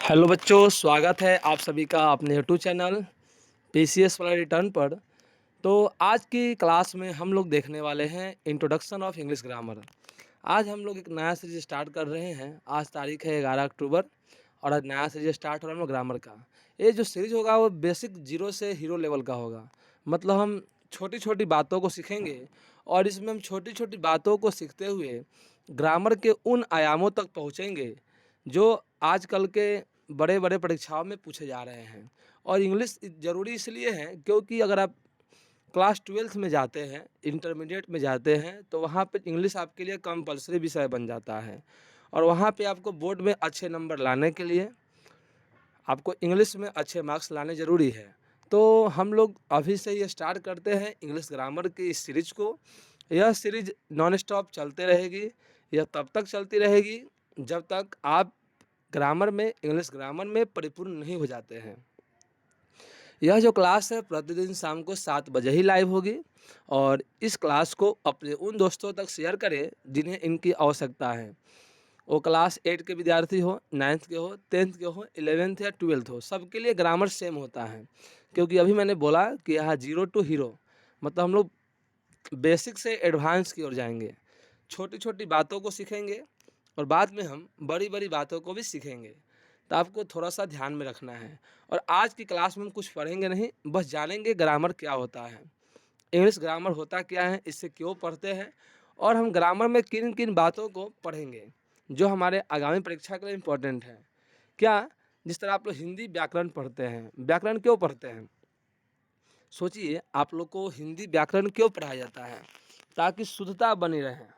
Hello बच्चों, स्वागत है आप सभी का अपने यूट्यूब चैनल पीसीएस वाला रिटर्न पर। तो आज की क्लास में हम लोग देखने वाले हैं इंट्रोडक्शन ऑफ इंग्लिश ग्रामर। आज हम लोग एक नया सीरीज स्टार्ट कर रहे हैं। आज तारीख है 11 अक्टूबर और आज नया सीरीज स्टार्ट हो रहा है हम लोग ग्रामर का। ये जो सीरीज होगा वो बेसिक जीरो से हीरो लेवल का होगा। मतलब हम छोटी छोटी बातों को सीखेंगे और इसमें हम छोटी छोटी बातों को सीखते हुए ग्रामर के उन आयामों तक पहुँचेंगे जो आजकल के बड़े बड़े परीक्षाओं में पूछे जा रहे हैं। और इंग्लिश ज़रूरी इसलिए है क्योंकि अगर आप क्लास 12th में जाते हैं, इंटरमीडिएट में जाते हैं, तो वहाँ पे इंग्लिश आपके लिए कंपलसरी विषय बन जाता है। और वहाँ पे आपको बोर्ड में अच्छे नंबर लाने के लिए आपको इंग्लिश में अच्छे मार्क्स लाने ज़रूरी है। तो हम लोग अभी से ही स्टार्ट करते हैं इंग्लिश ग्रामर की इस सीरीज को। यह सीरीज नॉन स्टॉप चलते रहेगी। यह तब तक चलती रहेगी जब तक आप ग्रामर में इंग्लिश ग्रामर में परिपूर्ण नहीं हो जाते हैं। यह जो क्लास है प्रतिदिन शाम को 7 बजे ही लाइव होगी। और इस क्लास को अपने उन दोस्तों तक शेयर करें जिन्हें इनकी आवश्यकता है। वो क्लास 8 के विद्यार्थी हो, 9th के हो, 10th के हो, 11th या 12th हो, सबके लिए ग्रामर सेम होता है। क्योंकि अभी मैंने बोला कि यहाँ जीरो टू हीरो, मतलब हम लोग बेसिक से एडवांस की ओर जाएंगे। छोटी छोटी बातों को सीखेंगे और बाद में हम बड़ी बड़ी बातों को भी सीखेंगे। तो आपको थोड़ा सा ध्यान में रखना है। और आज की क्लास में हम कुछ पढ़ेंगे नहीं, बस जानेंगे ग्रामर क्या होता है, इंग्लिश ग्रामर होता क्या है, इससे क्यों पढ़ते हैं, और हम ग्रामर में किन किन बातों को पढ़ेंगे जो हमारे आगामी परीक्षा के लिए इम्पोर्टेंट है। क्या, जिस तरह आप लोग हिंदी व्याकरण पढ़ते हैं, व्याकरण क्यों पढ़ते हैं? सोचिए, आप लोग को हिंदी व्याकरण क्यों पढ़ाया जाता है? ताकि शुद्धता बनी रहे।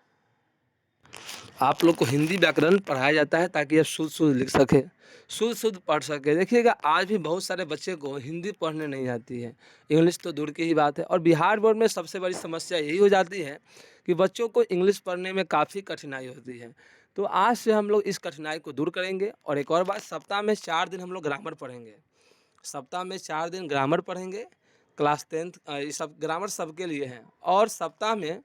आप लोग को हिंदी व्याकरण पढ़ाया जाता है ताकि आप शुद्ध शुद्ध लिख सके, शुद्ध शुद्ध पढ़ सके। देखिएगा, आज भी बहुत सारे बच्चे को हिंदी पढ़ने नहीं आती है, इंग्लिश तो दूर की ही बात है। और बिहार बोर्ड में सबसे बड़ी समस्या यही हो जाती है कि बच्चों को इंग्लिश पढ़ने में काफ़ी कठिनाई होती है। तो आज से हम लोग इस कठिनाई को दूर करेंगे। और एक और बात, सप्ताह में 4 दिन हम लोग ग्रामर पढ़ेंगे। सप्ताह में 4 दिन ग्रामर पढ़ेंगे। क्लास 10th ये सब ग्रामर सबके लिए हैं। और सप्ताह में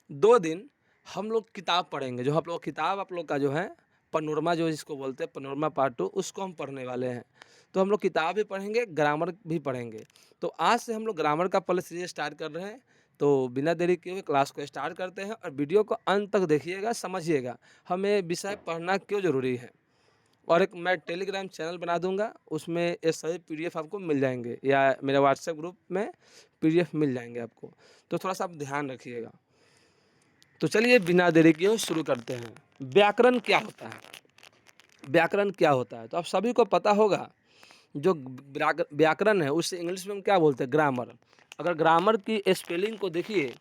2 दिन हम लोग किताब पढ़ेंगे। जो आप लोग किताब आप लोग का जो है पनोरमा, जो जिसको बोलते हैं पनोरमा पार्ट 2, उसको हम पढ़ने वाले हैं। तो हम लोग किताब भी पढ़ेंगे, ग्रामर भी पढ़ेंगे। तो आज से हम लोग ग्रामर का पहले सीरीज स्टार्ट कर रहे हैं। तो बिना देरी किए हुए क्लास को स्टार्ट करते हैं और वीडियो को अंत तक देखिएगा, समझिएगा हमें विषय पढ़ना क्यों ज़रूरी है। और एक मैं टेलीग्राम चैनल बना दूंगा, उसमें ये सभी पीडीएफ आपको मिल जाएंगे, या मेरे व्हाट्सएप ग्रुप में पीडीएफ मिल जाएंगे आपको। तो थोड़ा सा आप ध्यान रखिएगा। तो चलिए बिना देरी किए शुरू करते हैं। व्याकरण क्या होता है? व्याकरण क्या होता है तो आप सभी को पता होगा। जो व्याकरण है उससे इंग्लिश में हम क्या बोलते हैं? ग्रामर। अगर ग्रामर की स्पेलिंग को देखिए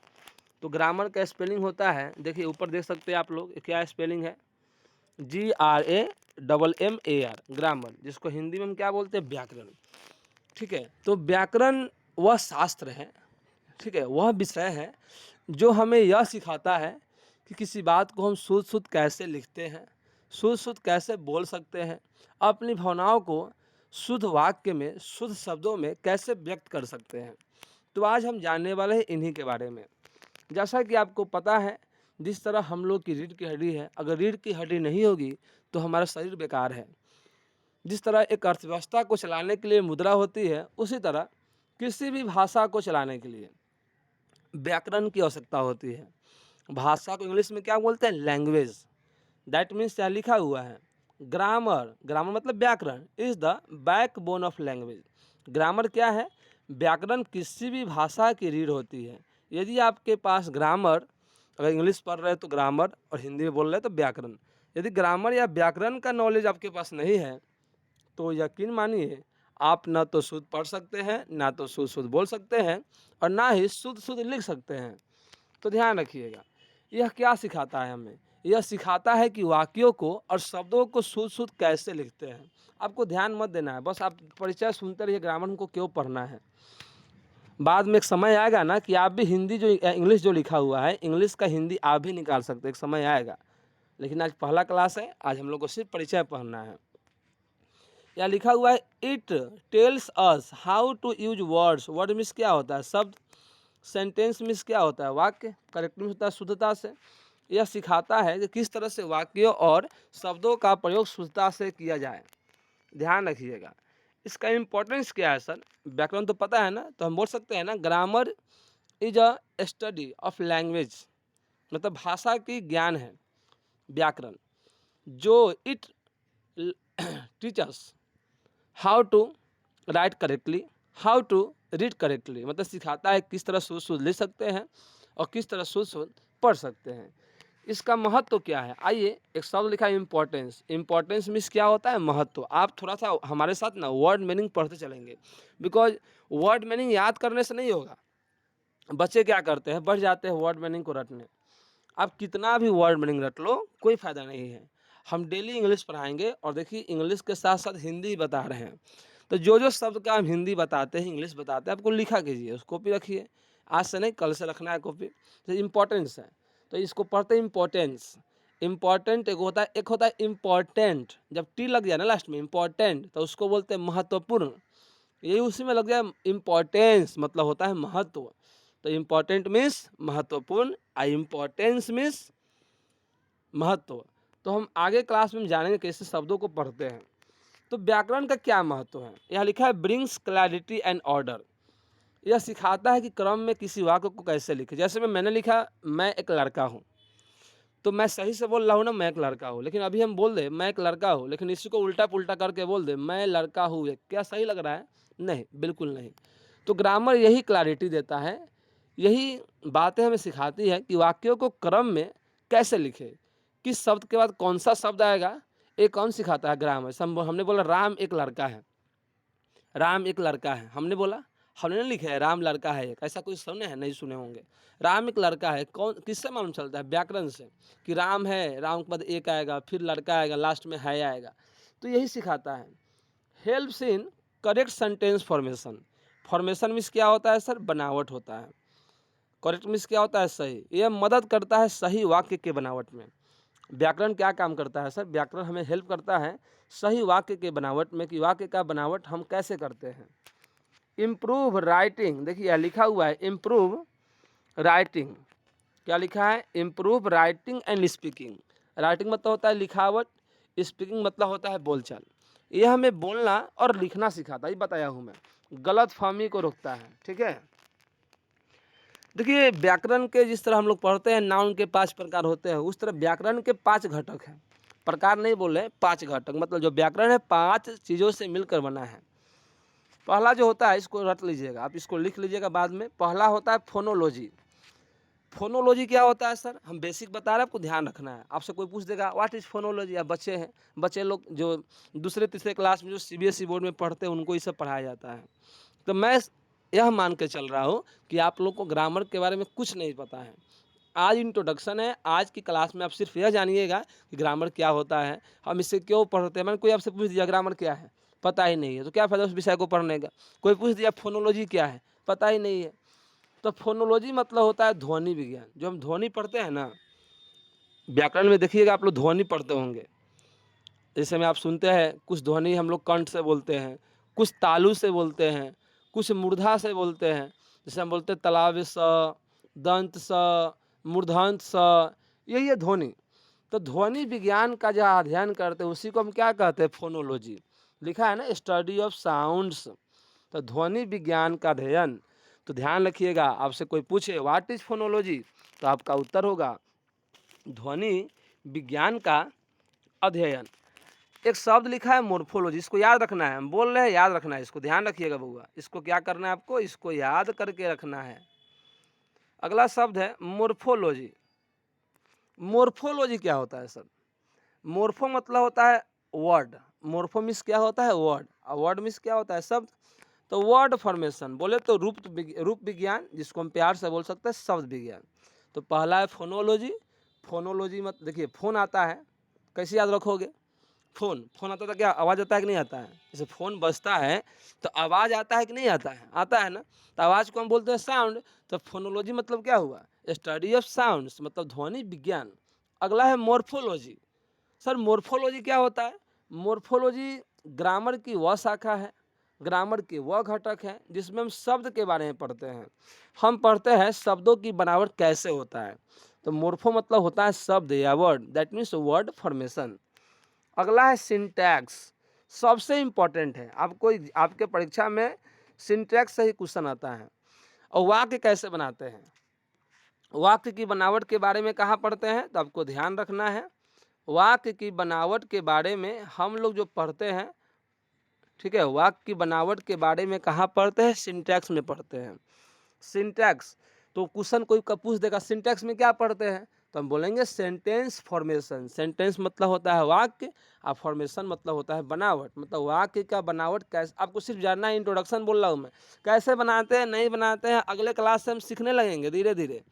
तो ग्रामर का स्पेलिंग होता है, देखिए ऊपर देख सकते हैं आप लोग, क्या स्पेलिंग है? GRAMMAR, ग्रामर, जिसको हिंदी में हम क्या बोलते हैं? व्याकरण। ठीक है, तो व्याकरण वह शास्त्र है, ठीक है, वह विषय है जो हमें यह सिखाता है कि किसी बात को हम शुद्ध शुद्ध कैसे लिखते हैं, शुद्ध शुद्ध कैसे बोल सकते हैं, अपनी भावनाओं को शुद्ध वाक्य में, शुद्ध शब्दों में कैसे व्यक्त कर सकते हैं। तो आज हम जानने वाले हैं इन्हीं के बारे में। जैसा कि आपको पता है, जिस तरह हम लोग की रीढ़ की हड्डी है, अगर रीढ़ की हड्डी नहीं होगी तो हमारा शरीर बेकार है। जिस तरह एक अर्थव्यवस्था को चलाने के लिए मुद्रा होती है, उसी तरह किसी भी भाषा को चलाने के लिए व्याकरण की आवश्यकता होती है। भाषा को इंग्लिश में क्या बोलते हैं? लैंग्वेज। दैट मीन्स यहाँ लिखा हुआ है ग्रामर। ग्रामर मतलब व्याकरण is the backbone of language. Grammar क्या है? व्याकरण किसी भी भाषा की रीढ़ होती है। यदि आपके पास ग्रामर, अगर इंग्लिश पढ़ रहे हैं तो ग्रामर, और हिंदी में बोल रहे हैं तो व्याकरण, यदि ग्रामर या व्याकरण का नॉलेज आपके पास नहीं है तो यकीन मानिए, आप ना तो शुद्ध पढ़ सकते हैं, ना तो शुद्ध शुद्ध बोल सकते हैं, और ना ही शुद्ध शुद्ध लिख सकते हैं। तो ध्यान रखिएगा, यह क्या सिखाता है हमें? यह सिखाता है कि वाक्यों को और शब्दों को शुद्ध शुद्ध कैसे लिखते हैं। आपको ध्यान मत देना है, बस आप परिचय सुनते रहिए ग्रामर को क्यों पढ़ना है। बाद में एक समय आएगा ना कि आप भी हिंदी जो इंग्लिश जो लिखा हुआ है, इंग्लिश का हिंदी आप भी निकाल सकते हैं, एक समय आएगा। लेकिन आज पहला क्लास है, आज हम लोग को सिर्फ परिचय पढ़ना है। यहाँ लिखा हुआ है it tells us how to use words. Word means क्या होता है? शब्द। सेंटेंस मीन्स क्या होता है? वाक्य। करेक्ट मीन्स होता है शुद्धता से। यह सिखाता है कि किस तरह से वाक्यों और शब्दों का प्रयोग शुद्धता से किया जाए। ध्यान रखिएगा। इसका इम्पोर्टेंस क्या है सर? व्याकरण तो पता है ना, तो हम बोल सकते हैं ना, grammar is a study of language, मतलब भाषा की ज्ञान है व्याकरण, जो it teachers how to write correctly, how to read correctly, मतलब सिखाता है किस तरह शुद्ध शुद्ध लिख सकते हैं और किस तरह शुद्ध शुद्ध पढ़ सकते हैं। इसका महत्व तो क्या है? आइए, एक शब्द लिखा है इम्पोर्टेंस। इम्पोर्टेंस मीन्स क्या होता है? महत्व। आप थोड़ा सा हमारे साथ ना वर्ड मीनिंग पढ़ते चलेंगे, बिकॉज वर्ड मीनिंग याद करने से नहीं होगा। बच्चे क्या करते हैं, बढ़ जाते हैं वर्ड मीनिंग को रटने। आप कितना भी वर्ड मीनिंग रट लो, कोई फ़ायदा नहीं है। हम डेली इंग्लिश पढ़ाएंगे, और देखिए इंग्लिश के साथ साथ हिंदी बता रहे हैं, तो जो जो शब्द का हम हिंदी बताते हैं, इंग्लिश बताते हैं, आपको लिखा कीजिए, उसको कॉपी रखिए। आज से नहीं, कल से रखना है कॉपी। तो इम्पोर्टेंस है, तो इसको पढ़ते इम्पोर्टेंस। इम्पॉर्टेंट एक होता है इम्पॉर्टेंट, जब टी लग जाए ना लास्ट में, इम्पॉर्टेंट, तो उसको बोलते हैं महत्वपूर्ण। यही उसी में लग जाए, इम्पॉर्टेंस मतलब होता है महत्व। तो इम्पॉर्टेंट मीन्स महत्वपूर्ण, इम्पॉर्टेंस मीन्स महत्व। तो हम आगे क्लास में जानेंगे कैसे शब्दों को पढ़ते हैं। तो व्याकरण का क्या महत्व है? यहाँ लिखा है ब्रिंग्स क्लैरिटी एंड ऑर्डर। यह सिखाता है कि क्रम में किसी वाक्य को कैसे लिखे। जैसे मैंने लिखा, मैं एक लड़का हूँ, तो मैं सही से बोल रहा हूँ ना, मैं एक लड़का हूँ। लेकिन अभी हम बोल दे मैं एक लड़का हूँ, लेकिन इसी को उल्टा पुल्टा करके बोल दे मैं लड़का हूँ, क्या सही लग रहा है? नहीं, बिल्कुल नहीं। तो ग्रामर यही क्लैरिटी देता है, यही बातें हमें सिखाती है कि वाक्यों को क्रम में कैसे लिखे, किस शब्द के बाद कौन सा शब्द आएगा, ये कौन सिखाता है? ग्रामर। हमने बोला राम एक लड़का है, राम एक लड़का है, हमने नहीं लिखा है राम लड़का है एक, ऐसा कोई सुने हैं? नहीं सुने होंगे। राम एक लड़का है, कौन किससे मालूम चलता है? व्याकरण से, कि राम है, राम के बाद एक आएगा, फिर लड़का आएगा, लास्ट में है आएगा। तो यही सिखाता है। Helps in correct sentence formation. Formation means क्या होता है सर? बनावट होता है। करेक्ट मीन्स क्या होता है? सही। यह मदद करता है सही वाक्य के बनावट में। व्याकरण क्या काम करता है सर? व्याकरण हमें हेल्प करता है सही वाक्य के बनावट में, कि वाक्य का बनावट हम कैसे करते हैं। इम्प्रूव राइटिंग, देखिए यह लिखा हुआ है इम्प्रूव राइटिंग। क्या लिखा है? Improve writing and speaking. Writing मतलब होता है लिखावट, स्पीकिंग मतलब होता है बोलचाल। यह हमें बोलना और लिखना सिखाता है, ये बताया हूँ मैं। गलत फहमी को रोकता है, ठीक है। देखिए व्याकरण के जिस तरह हम लोग पढ़ते हैं नाउन के 5 प्रकार होते हैं, उस तरह व्याकरण के 5 घटक हैं। प्रकार नहीं बोल रहे, 5 घटक, मतलब जो व्याकरण है 5 चीज़ों से मिलकर बना है। पहला जो होता है, इसको रट लीजिएगा, आप इसको लिख लीजिएगा बाद में। पहला होता है फोनोलॉजी। फोनोलॉजी क्या होता है सर? हम बेसिक बता रहे हैं, आपको ध्यान रखना है। आपसे कोई पूछ देगा व्हाट इज़ फोनोलॉजी, आप बच्चे हैं, बच्चे लोग जो दूसरे तीसरे क्लास में जो सीबीएसई बोर्ड में पढ़ते हैं, उनको ये सब पढ़ाया जाता है। तो मैं यह मान के चल रहा हूँ कि आप लोग को ग्रामर के बारे में कुछ नहीं पता है। आज इंट्रोडक्शन है, आज की क्लास में आप सिर्फ यह जानिएगा कि ग्रामर क्या होता है, हम इसे क्यों पढ़ते हैं। मैंने कोई आपसे पूछ दिया ग्रामर क्या है, पता ही नहीं है, तो क्या फ़ायदा उस विषय को पढ़ने का। कोई पूछ दिया फोनोलॉजी क्या है, पता ही नहीं है। तो फोनोलॉजी मतलब होता है ध्वनि विज्ञान। जो हम ध्वनि पढ़ते हैं ना, व्याकरण में देखिएगा आप लोग ध्वनि पढ़ते होंगे। जैसे में आप सुनते हैं, कुछ ध्वनि हम लोग कंठ से बोलते हैं, कुछ तालु से बोलते हैं, कुछ मूर्धा से बोलते हैं। जैसे हम बोलते हैं तालाब स, दंत स, मूर्धन्त स, यही है ध्वनि। तो ध्वनि विज्ञान का जो अध्ययन करते हैं उसी को हम क्या कहते हैं? फोनोलॉजी। लिखा है ना, स्टडी ऑफ साउंड्स। तो ध्वनि विज्ञान का अध्ययन। तो ध्यान रखिएगा, आपसे कोई पूछे व्हाट इज फोनोलॉजी, तो आपका उत्तर होगा ध्वनि विज्ञान का अध्ययन। एक शब्द लिखा है मोर्फोलॉजी, इसको याद रखना है। हम बोल रहे हैं, याद रखना है, इसको ध्यान रखिएगा बउआ। इसको क्या करना है आपको? इसको याद करके रखना है। अगला शब्द है मोर्फोलॉजी। मोर्फोलॉजी क्या होता है सर? मोर्फो मतलब होता है वर्ड, मोर्फो मीन्स क्या होता है? वर्ड। और वर्ड मीन्स क्या होता है? शब्द। तो वर्ड फॉर्मेशन बोले तो रूप विज्ञान, जिसको हम प्यार से बोल सकते हैं शब्द विज्ञान। तो पहला है फोनोलॉजी। फोनोलॉजी मत देखिए, फोन आता है, कैसे याद रखोगे? फोन आता था, क्या आवाज़ आता है कि नहीं आता है? जैसे फ़ोन बजता है तो आवाज़ आता है कि नहीं आता है? आता है ना। तो आवाज़ को हम बोलते हैं साउंड। तो फोनोलॉजी मतलब क्या हुआ? स्टडी ऑफ साउंड्स, मतलब ध्वनि विज्ञान। अगला है मोर्फोलॉजी। सर मोर्फोलॉजी क्या होता है? मोर्फोलॉजी ग्रामर की वह शाखा है, ग्रामर के वह घटक है जिसमें हम शब्द के बारे में पढ़ते हैं। हम पढ़ते हैं शब्दों की बनावट कैसे होता है। तो मोर्फो मतलब होता है शब्द या word, that means word formation. अगला है सिंटैक्स। सबसे इम्पोर्टेंट है। आपको आपके परीक्षा में सिंटैक्स से ही क्वेश्चन आता है। और वाक्य कैसे बनाते हैं, वाक्य की बनावट के बारे में कहाँ पढ़ते हैं, तो आपको ध्यान रखना है। वाक्य की बनावट के बारे में हम लोग जो पढ़ते हैं, ठीक है, वाक्य की बनावट के बारे में कहाँ पढ़ते हैं, सिंटैक्स में पढ़ते हैं। सिंटैक्स, तो क्वेश्चन कोई का पूछ देगा सिंटैक्स में क्या पढ़ते हैं, तो हम बोलेंगे सेंटेंस फॉर्मेशन। सेंटेंस मतलब होता है वाक्य, और फॉर्मेशन मतलब होता है बनावट। मतलब वाक्य का बनावट कैसे, आपको सिर्फ जानना है, इंट्रोडक्शन बोल रहा हूँ मैं, कैसे बनाते हैं नहीं बनाते हैं अगले क्लास से हम सीखने लगेंगे धीरे धीरे।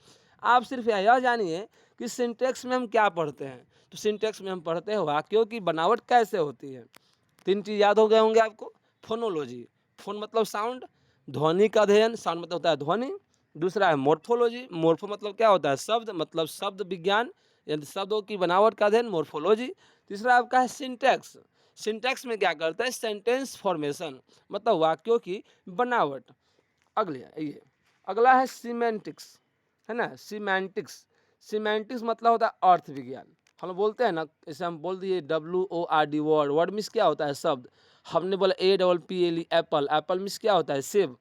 आप सिर्फ यह जानिए कि सिंटैक्स में हम क्या पढ़ते हैं। तो सिंटैक्स में हम पढ़ते हैं वाक्यों की बनावट कैसे होती है। 3 चीज़ याद हो गए होंगे आपको। फोनोलॉजी, फोन मतलब साउंड, ध्वनि का अध्ययन, साउंड मतलब होता है ध्वनि। दूसरा है मोर्फोलॉजी, मोर्फो मतलब क्या होता है, शब्द, मतलब शब्द विज्ञान, यानी शब्दों की बनावट का अध्ययन, मोर्फोलॉजी। तीसरा आपका है सिंटैक्स। सिंटैक्स में क्या करता है, सेंटेंस फॉर्मेशन, मतलब वाक्यों की बनावट। ये अगला है सीमेंटिक्स, है ना, सीमेंटिक्स। सीमेंटिक्स मतलब होता है अर्थ विज्ञान। हम बोलते हैं ना, जैसे हम बोल दिए WORD, वर्ड, वर्ड मीन्स क्या होता है, शब्द। हमने बोला APPLE, एप्पल, एप्पल मीन्स क्या होता है, सेब।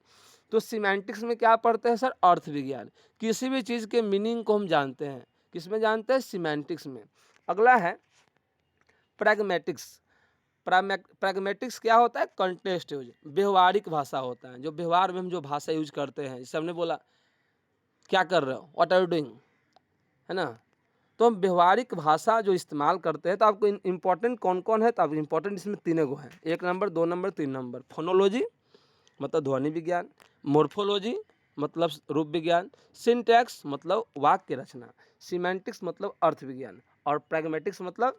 तो सीमेंटिक्स में क्या पढ़ते हैं सर, अर्थ विज्ञान। किसी भी चीज़ के मीनिंग को हम जानते हैं, किस में जानते हैं, सीमेंटिक्स में। अगला है प्रैग्मेटिक्स। प्रैग्मेटिक्स क्या होता है, कंटेक्स्ट यूज, व्यवहारिक भाषा होता है, जो व्यवहार में हम जो भाषा यूज करते हैं। जैसे हमने बोला क्या कर रहे हो, व्हाट आर यू डूइंग, है ना। तो हम व्यवहारिक भाषा जो इस्तेमाल करते हैं, तो आपको इंपॉर्टेंट कौन कौन है, तो आप इंपॉर्टेंट इसमें तीनों को हैं, 1 नंबर 2 नंबर 3 नंबर। फोनोलॉजी मतलब ध्वनि विज्ञान, मोर्फोलॉजी मतलब रूप विज्ञान, सिंटैक्स मतलब वाक्य रचना, सीमेंटिक्स मतलब अर्थ विज्ञान, और प्रैग्मेटिक्स मतलब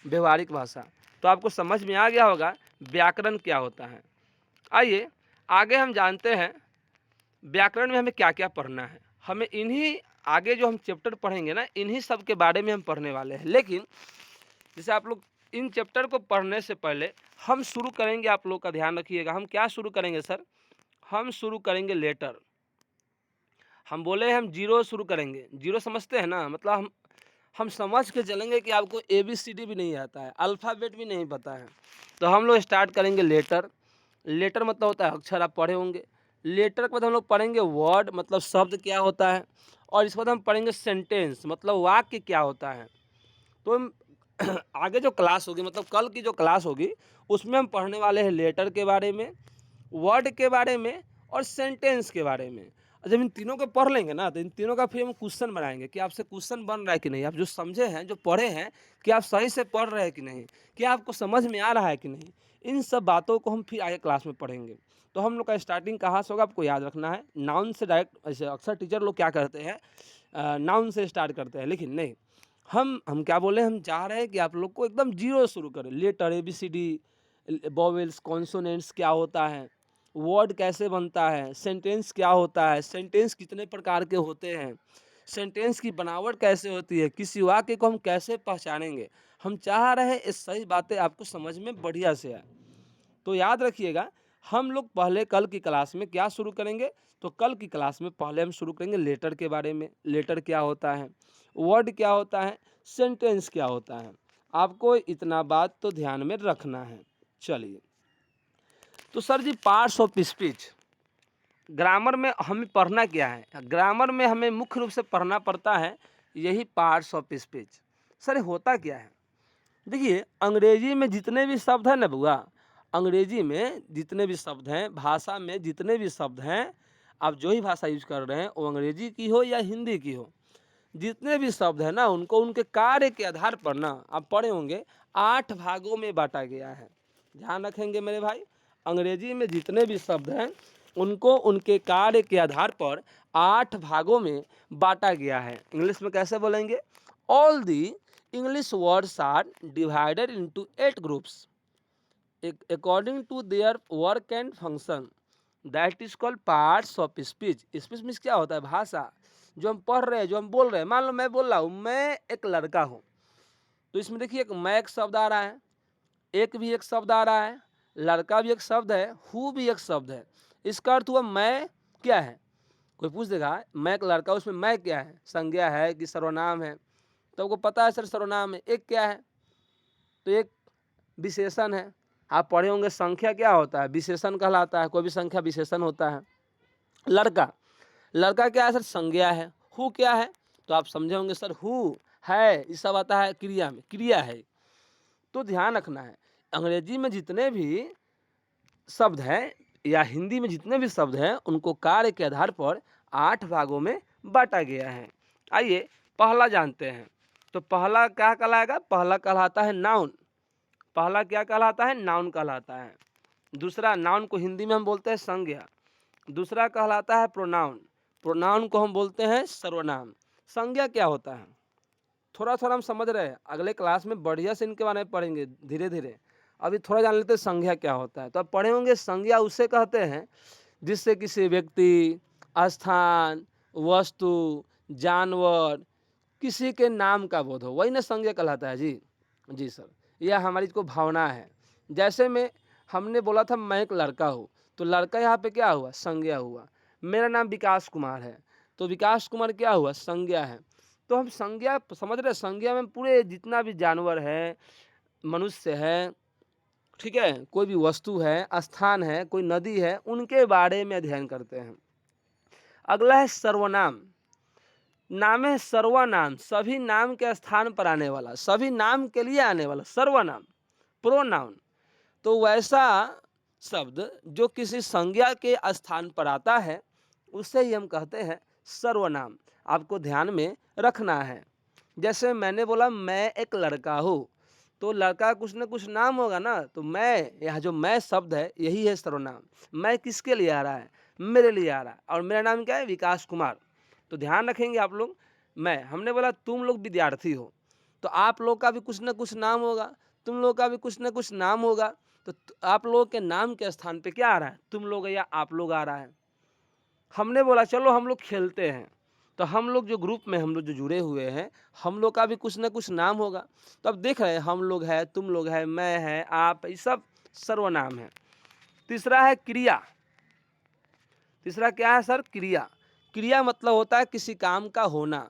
व्यवहारिक भाषा। तो आपको समझ में आ गया होगा व्याकरण क्या होता है। आइए आगे हम जानते हैं व्याकरण में हमें क्या क्या पढ़ना है। हमें इन्हीं आगे जो हम चैप्टर पढ़ेंगे ना, इन्हीं सब के बारे में हम पढ़ने वाले हैं। लेकिन जैसे आप लोग इन चैप्टर को पढ़ने से पहले हम शुरू करेंगे, आप लोग का ध्यान रखिएगा, हम क्या शुरू करेंगे सर, हम शुरू करेंगे लेटर। हम बोले हम जीरो शुरू करेंगे, जीरो समझते हैं ना, मतलब हम समझ के चलेंगे कि आपको ABCD भी नहीं आता है, अल्फ़ाबेट भी नहीं पता है। तो हम लोग स्टार्ट करेंगे लेटर। लेटर मतलब होता है अक्षर, आप पढ़े होंगे। लेटर के बाद हम लोग पढ़ेंगे वर्ड, मतलब शब्द क्या होता है। और इसके बाद हम पढ़ेंगे सेंटेंस, मतलब वाक्य क्या होता है। तो हम आगे जो क्लास होगी, मतलब कल की जो क्लास होगी, उसमें हम पढ़ने वाले हैं लेटर के बारे में, वर्ड के बारे में, और सेंटेंस के बारे में। और जब इन तीनों को पढ़ लेंगे ना, तो इन तीनों का फिर हम क्वेश्चन बनाएंगे कि आपसे क्वेश्चन बन रहा है कि नहीं, आप जो समझे हैं, जो पढ़े हैं, कि आप सही से पढ़ रहे हैं कि नहीं, कि आपको समझ में आ रहा है कि नहीं। इन सब बातों को हम फिर आगे क्लास में पढ़ेंगे। तो हम लोग का स्टार्टिंग कहाँ से होगा, आपको याद रखना है, नाउन से डायरेक्ट। ऐसे अक्सर टीचर लोग क्या करते हैं, नाउन से स्टार्ट करते हैं, लेकिन नहीं, हम क्या बोले, हम चाह रहे हैं कि आप लोग को एकदम जीरो शुरू करें। लेटर, ABCD, वोवेल्स, कॉन्सोनेंट्स क्या होता है, वर्ड कैसे बनता है, सेंटेंस क्या होता है, सेंटेंस कितने प्रकार के होते हैं, सेंटेंस की बनावट कैसे होती है, किसी वाक्य को हम कैसे पहचानेंगे। हम चाह रहे हैं ये सही बातें आपको समझ में बढ़िया से आए। तो याद रखिएगा, हम लोग पहले कल की क्लास में क्या शुरू करेंगे, तो कल की क्लास में पहले हम शुरू करेंगे लेटर के बारे में। लेटर क्या होता है, वर्ड क्या होता है, सेंटेंस क्या होता है। आपको इतना बात तो ध्यान में रखना है। चलिए, तो sir ji parts of speech, grammar में हमें पढ़ना क्या है, ग्रामर में हमें मुख्य रूप से पढ़ना पड़ता है यही पार्ट्स ऑफ स्पीच। सर ये होता क्या है, देखिए अंग्रेजी में जितने भी शब्द हैं ना बुआ, अंग्रेजी में जितने भी शब्द हैं, भाषा में जितने भी शब्द हैं, आप जो ही भाषा यूज कर रहे हैं, वो अंग्रेजी की हो या हिंदी की हो, जितने भी शब्द हैं ना, उनको उनके कार्य के आधार पर ना, आप पढ़े होंगे, 8 भागों में बांटा गया है। ध्यान रखेंगे मेरे भाई, अंग्रेजी में जितने भी शब्द हैं, उनको उनके कार्य के आधार पर 8 भागों में बांटा गया है। इंग्लिश में कैसे बोलेंगे, all the English words are divided into 8 groups according to their work and function, that is called parts of speech. Speech means क्या होता है, भाषा, जो हम पढ़ रहे हैं, जो हम बोल रहे हैं। मान लो मैं बोल रहा हूँ, मैं एक लड़का हूँ, तो इसमें देखिए एक मैं एक शब्द आ रहा है, एक भी एक शब्द आ रहा है, लड़का भी एक शब्द है, हु भी एक शब्द है। इसका अर्थ हुआ मैं क्या है। कोई पूछ देगा मैं एक लड़का, उसमें मैं क्या है, संज्ञा है कि सर्वनाम है, तो आपको पता है सर सर्वनाम है। एक क्या है, तो एक विशेषण है, आप पढ़े होंगे संख्या क्या होता है, विशेषण कहलाता है, कोई भी संख्या विशेषण होता है। लड़का, लड़का क्या है सर, संज्ञा है। हु क्या है, तो आप समझे होंगे सर हु है, ये सब आता है क्रिया में, क्रिया है। तो ध्यान रखना है, अंग्रेजी में जितने भी शब्द हैं या हिंदी में जितने भी शब्द हैं उनको कार्य के आधार पर 8 भागों में बांटा गया है। आइए पहला जानते हैं। तो पहला क्या कहलाएगा, पहला कहलाता है नाउन। पहला क्या कहलाता है, नाउन कहलाता है। दूसरा, नाउन को हिंदी में हम बोलते हैं संज्ञा। दूसरा कहलाता है प्रोनाउन। प्रोनाउन को हम बोलते हैं सर्वनाम। संज्ञा क्या होता है, थोड़ा थोड़ा हम समझ रहे हैं, अगले क्लास में बढ़िया से इनके बारे में पढ़ेंगे धीरे धीरे। अभी थोड़ा जान लेते हैं संज्ञा क्या होता है। तो आप पढ़े होंगे, संज्ञा उसे कहते हैं जिससे किसी व्यक्ति, स्थान, वस्तु, जानवर, किसी के नाम का बोध हो, वही ना संज्ञा कहलाता है जी। जी सर, यह हमारी को भावना है। जैसे में हमने बोला था मैं एक लड़का हूँ, तो लड़का यहाँ पे क्या हुआ, संज्ञा हुआ। मेरा नाम विकास कुमार है, तो विकास कुमार क्या हुआ, संज्ञा है। तो हम संज्ञा समझ रहे हैं, संज्ञा में पूरे जितना भी जानवर है, मनुष्य है, ठीक है, कोई भी वस्तु है, स्थान है, कोई नदी है, उनके बारे में अध्ययन करते हैं। अगला है सर्वनाम। नाम है सर्वनाम, सभी नाम के स्थान पर आने वाला, सभी नाम के लिए आने वाला सर्वनाम, प्रोनाउन। तो वैसा शब्द जो किसी संज्ञा के स्थान पर आता है उसे ही हम कहते हैं सर्वनाम। आपको ध्यान में रखना है। जैसे मैंने बोला मैं एक लड़का हूँ, तो लड़का कुछ न कुछ नाम होगा ना, तो मैं, यहाँ जो मैं शब्द है यही है सर्वनाम। मैं किसके लिए आ रहा है, मेरे लिए आ रहा है, और मेरा नाम क्या है, विकास कुमार। तो ध्यान रखेंगे आप लोग। मैं, हमने बोला तुम लोग विद्यार्थी हो, तो आप लोग का भी कुछ न कुछ नाम होगा, तुम लोग का भी कुछ न कुछ नाम होगा। तो आप लोग के नाम के स्थान पे क्या आ रहा है, तुम लोग या आप लोग आ रहा है। हमने बोला चलो हम लोग खेलते हैं, तो हम लोग जो ग्रुप में हम लोग जो जुड़े हुए हैं, हम लोग का भी कुछ ना कुछ नाम होगा। तो अब देख रहे हैं, हम लोग है, तुम लोग है, मैं है, आप, ये सब सर्वनाम है। तीसरा है क्रिया। तीसरा क्या है सर, क्रिया। क्रिया मतलब होता है किसी काम का होना।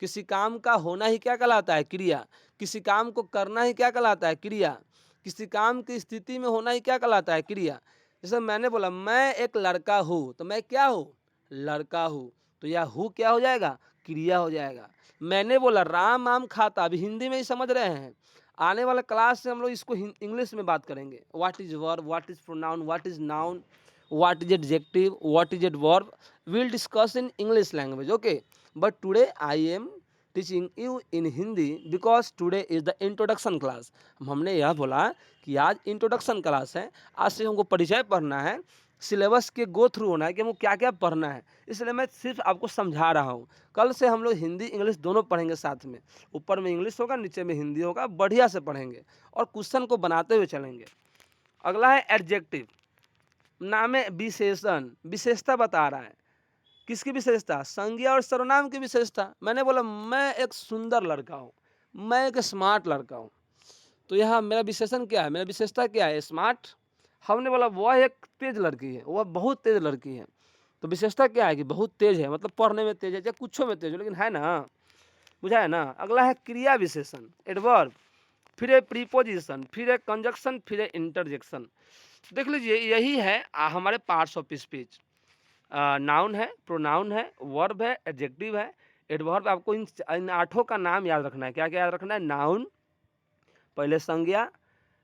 किसी काम का होना ही क्या कहलाता है, क्रिया। किसी काम को करना ही क्या कहलाता है, क्रिया। किसी काम की स्थिति में होना ही क्या कहलाता है, क्रिया। जैसे मैंने बोला मैं एक लड़का हूँ, तो मैं क्या हूँ, लड़का हूँ, तो यह हूँ क्या हो जाएगा, क्रिया हो जाएगा। मैंने बोला राम आम खाता, अभी हिंदी में ही समझ रहे हैं, आने वाले क्लास से हम लोग इसको इंग्लिश में बात करेंगे। What is verb, what is pronoun, what is noun, what is adjective, what is adverb, we'll discuss in English language, okay? But today I am teaching you in Hindi because today is the introduction class. हमने यह बोला कि आज introduction class है, आज से हमको परिचय पढ़ना है, सिलेबस के गो थ्रू होना है कि हमको क्या क्या पढ़ना है, इसलिए मैं सिर्फ आपको समझा रहा हूँ। कल से हम लोग हिंदी इंग्लिश दोनों पढ़ेंगे साथ में, ऊपर में इंग्लिश होगा, नीचे में हिंदी होगा, बढ़िया से पढ़ेंगे और क्वेश्चन को बनाते हुए चलेंगे। अगला है एडजेक्टिव। नाम है विशेषण, विशेषता बता रहा है। किसकी विशेषता, संज्ञा और सर्वनाम की विशेषता। मैंने बोला मैं एक सुंदर लड़का हूँ, मैं एक स्मार्ट लड़का हूँ, तो यहाँ मेरा विशेषण क्या है, मेरा विशेषता क्या है, स्मार्ट। हमने बोला वह एक तेज लड़की है, वह बहुत तेज लड़की है, तो विशेषता क्या है कि बहुत तेज है, मतलब पढ़ने में तेज है, चाहे कुछ में तेज हो, लेकिन है ना, बुझा है ना। अगला है क्रिया विशेषण, एडवर्ब, फिर है प्रीपोजिशन, फिर है कंजक्शन, फिर है इंटरजेक्शन। देख लीजिए यही है हमारे पार्ट्स ऑफ स्पीच। नाउन है, प्रोनाउन है, वर्ब है, एडजेक्टिव है, एडवर्ब। आपको इन आठों का नाम याद रखना है। क्या क्या याद रखना है, नाउन, पहले संज्ञा,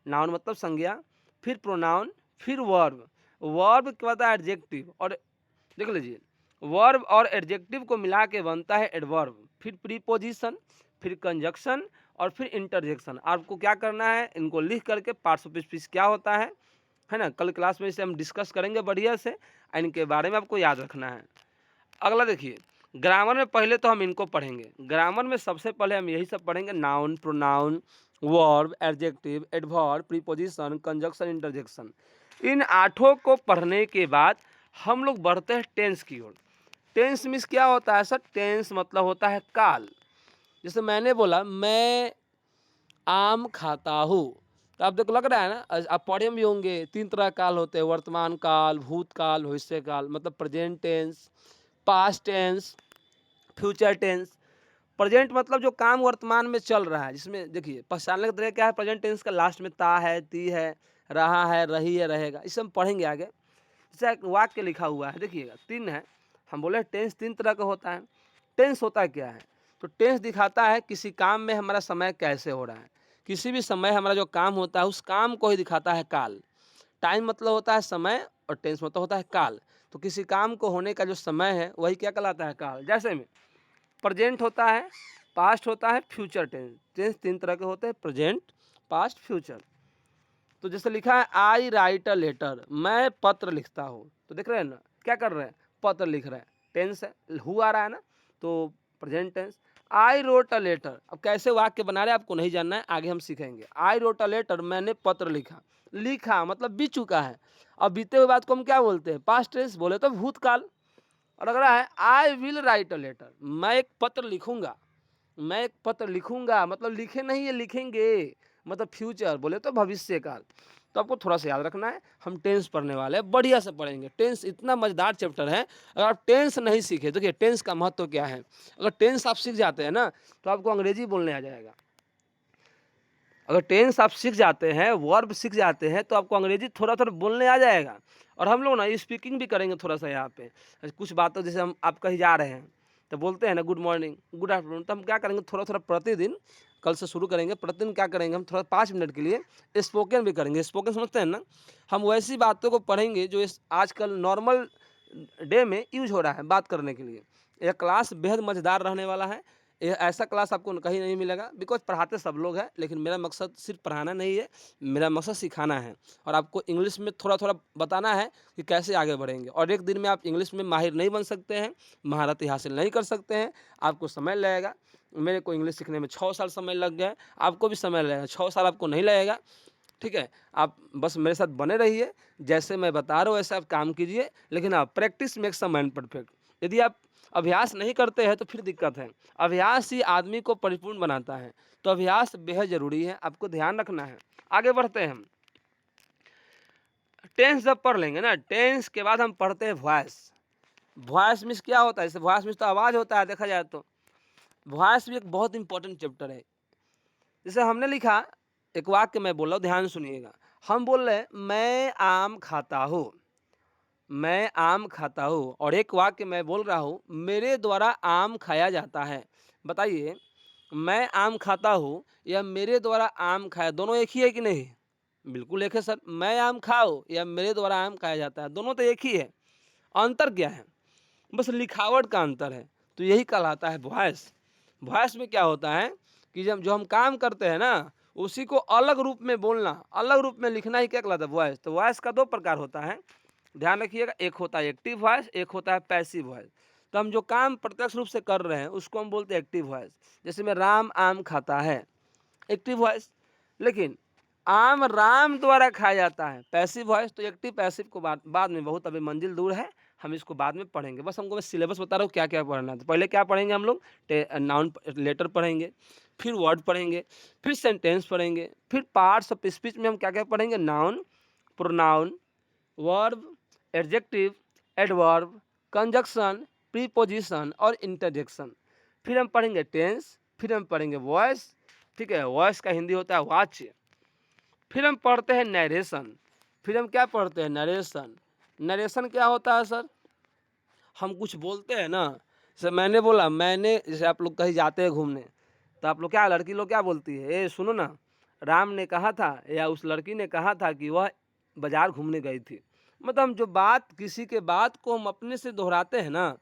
नाउन मतलब संज्ञा, फिर प्रोनाउन, फिर वर्ब, वर्ब के बाद एडजेक्टिव, और देख लीजिए वर्ब और एडजेक्टिव को मिला के बनता है एडवर्ब, फिर प्रीपोजिशन, फिर कंजक्शन और फिर इंटरजेक्शन। आपको क्या करना है, इनको लिख करके पार्ट्स ऑफ स्पीच क्या होता है ना, कल क्लास में इसे हम डिस्कस करेंगे बढ़िया से, इनके बारे में आपको याद रखना है। अगला देखिए, ग्रामर में पहले तो हम इनको पढ़ेंगे। ग्रामर में सबसे पहले हम यही सब पढ़ेंगे, noun, pronoun, verb, adjective, adverb, preposition, conjunction, interjection. इन आठों को पढ़ने के बाद हम लोग बढ़ते हैं टेंस की ओर। टेंस मीन्स क्या होता है सर, टेंस मतलब होता है काल। जैसे मैंने बोला मैं आम खाता हूँ, तो आप देखो लग रहा है ना, आप पढ़े भी होंगे 3 तरह काल होते हैं, वर्तमान काल, भूतकाल, भविष्य काल, मतलब present tense, past tense, future tense. Present मतलब जो काम वर्तमान में चल रहा है, जिसमें देखिए पहचानने का तरीका क्या है, प्रेजेंट टेंस का लास्ट में ता है, ती है, रहा है, रही है, रहेगा, इसे हम पढ़ेंगे आगे। जैसे एक वाक्य लिखा हुआ है, देखिएगा 3 है। हम बोले टेंस 3 तरह का होता है। टेंस होता क्या है? तो टेंस दिखाता है किसी काम में हमारा समय कैसे हो रहा है। किसी भी समय हमारा जो काम होता है उस काम को ही दिखाता है काल। टाइम मतलब होता है समय और टेंस मतलब होता है काल। तो किसी काम को होने का जो समय है वही क्या कहलाता है? काल। जैसे में प्रेजेंट होता है, पास्ट होता है, फ्यूचर टेंस। टेंस 3 तरह के होते हैं, प्रेजेंट, पास्ट, फ्यूचर। तो जैसे लिखा है आई राइट अ लेटर, मैं पत्र लिखता हूँ। तो देख रहे हैं ना, क्या कर रहे हैं? पत्र लिख रहे हैं। टेंस है, हु आ रहा है ना, तो present tense. I wrote a letter, अब कैसे वाक्य बना रहे हैं आपको नहीं जानना है, आगे हम सीखेंगे। आई रोट अ लेटर, मैंने पत्र लिखा। लिखा मतलब बीत चुका है। अब बीते हुए बात को हम क्या बोलते हैं? Past tense. बोले तो भूतकाल। और अगर है I will write a letter, मैं एक पत्र लिखूंगा। मैं एक पत्र लिखूंगा मतलब लिखे नहीं है, लिखेंगे, मतलब फ्यूचर। बोले तो भविष्य काल। तो आपको थोड़ा सा याद रखना है। हम टेंस पढ़ने वाले हैं, बढ़िया से पढ़ेंगे। टेंस इतना मजेदार चैप्टर है, अगर आप टेंस नहीं सीखे, देखिए टेंस का महत्व क्या है। अगर टेंस आप सीख जाते हैं ना तो आपको अंग्रेजी बोलने आ जाएगा। अगर टेंस आप सीख जाते हैं, वर्ब सीख जाते हैं, तो आपको अंग्रेजी थोड़ा थोड़ा बोलने आ जाएगा। और हम लोग ना स्पीकिंग भी करेंगे थोड़ा सा यहाँ पे। कुछ बातों जैसे हम आप कहीं जा रहे हैं तो बोलते हैं ना गुड मॉर्निंग, गुड आफ्टरनून, तो हम क्या करेंगे थोड़ा थोड़ा प्रतिदिन, कल से शुरू करेंगे, प्रतिदिन क्या करेंगे हम थोड़ा 5 मिनट के लिए स्पोकन भी करेंगे। स्पोकन समझते हैं ना? हम वैसी बातों को पढ़ेंगे जो इस आजकल नॉर्मल डे में यूज हो रहा है बात करने के लिए। यह क्लास बेहद मज़ेदार रहने वाला है। ये ऐसा क्लास आपको कहीं नहीं मिलेगा, बिकॉज पढ़ाते सब लोग हैं, लेकिन मेरा मकसद सिर्फ पढ़ाना नहीं है, मेरा मकसद सिखाना है। और आपको इंग्लिश में थोड़ा थोड़ा बताना है कि कैसे आगे बढ़ेंगे। और एक दिन में आप इंग्लिश में माहिर नहीं बन सकते हैं, महारत हासिल नहीं कर सकते हैं, आपको समय लगेगा। मेरे को इंग्लिश सीखने में 6 साल समय लग गया, आपको भी समय लगेगा। 6 साल आपको नहीं लगेगा, ठीक है? आप बस मेरे साथ बने रहिए, जैसे मैं बता रहा हूँ वैसे आप काम कीजिए। लेकिन आप practice makes a man perfect. यदि आप अभ्यास नहीं करते हैं तो फिर दिक्कत है। अभ्यास ही आदमी को परिपूर्ण बनाता है। तो अभ्यास बेहद ज़रूरी है, आपको ध्यान रखना है। आगे बढ़ते हैं हम। टेंस जब पढ़ लेंगे ना, टेंस के बाद हम पढ़ते हैं वॉइस। वॉइस मीन्स क्या होता है? जैसे वॉइस मीन्स तो आवाज़ होता है, देखा जाए तो। वॉइस भी एक बहुत इंपॉर्टेंट चैप्टर है। जैसे हमने लिखा, एक वाक्य मैं बोल रहा हूँ, ध्यान सुनिएगा। हम बोल रहे हैं मैं आम खाता हूँ, मैं आम खाता हूँ। और एक वाक्य मैं बोल रहा हूँ मेरे द्वारा आम खाया जाता है। बताइए, मैं आम खाता हूँ या मेरे द्वारा आम खाया, दोनों एक ही है कि नहीं? बिल्कुल एक है सर। मैं आम खाओ या मेरे द्वारा आम खाया जाता है, दोनों तो एक ही है। अंतर क्या है? बस लिखावट का अंतर है। तो यही कहलाता है वॉइस। वॉइस में क्या होता है कि जब जो हम काम करते हैं ना उसी को अलग रूप में बोलना, अलग रूप में लिखना ही क्या कहलाता है? वॉइस। तो वॉइस का 2 प्रकार होता है, ध्यान रखिएगा। एक होता है एक्टिव वॉइस, एक होता है पैसिव वॉइस। तो हम जो काम प्रत्यक्ष रूप से कर रहे हैं उसको हम बोलते हैं एक्टिव वॉइस। जैसे में राम आम खाता है, एक्टिव वॉइस। लेकिन आम राम द्वारा खाया जाता है, पैसिव वॉइस। तो एक्टिव पैसिव को बाद में, बहुत अभी मंजिल दूर है, हम इसको बाद में पढ़ेंगे। बस हमको मैं सिलेबस बता रहा हूँ क्या क्या पढ़ना है। तो पहले क्या पढ़ेंगे हम लोग? नाउन लेटर पढ़ेंगे, फिर वर्ड पढ़ेंगे, फिर सेंटेंस पढ़ेंगे, फिर पार्ट्स ऑफ स्पीच में हम क्या क्या पढ़ेंगे? Noun, pronoun, verb, adjective, adverb, conjunction, preposition और इंटरजेक्शन। फिर हम पढ़ेंगे टेंस, फिर हम पढ़ेंगे वॉइस, ठीक है? वॉइस का हिंदी होता है वाच्य। फिर हम पढ़ते हैं नरेशन। फिर हम क्या पढ़ते हैं? नरेशन। नरेशन क्या होता है सर? हम कुछ बोलते हैं ना, जैसे मैंने बोला, मैंने, जैसे आप लोग कहीं जाते हैं घूमने तो आप लोग क्या, लड़की लोग क्या बोलती है? ए सुनो ना, राम ने कहा था या उस लड़की ने कहा था कि वह बाजार घूमने गई थी। मतलब हम जो बात, किसी के बात को हम अपने से दोहराते हैं ना,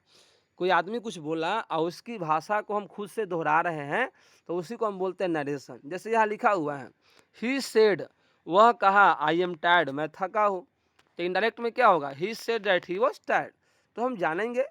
कोई आदमी कुछ बोला और उसकी भाषा को हम खुद से दोहरा रहे हैं तो उसी को हम बोलते हैं नरेशन। जैसे यहाँ लिखा हुआ है ही सेड, वह कहा आई एम टायर्ड, मैं थका हूँ। तो इनडायरेक्ट में क्या होगा? He said that he was tired. तो हम जानेंगे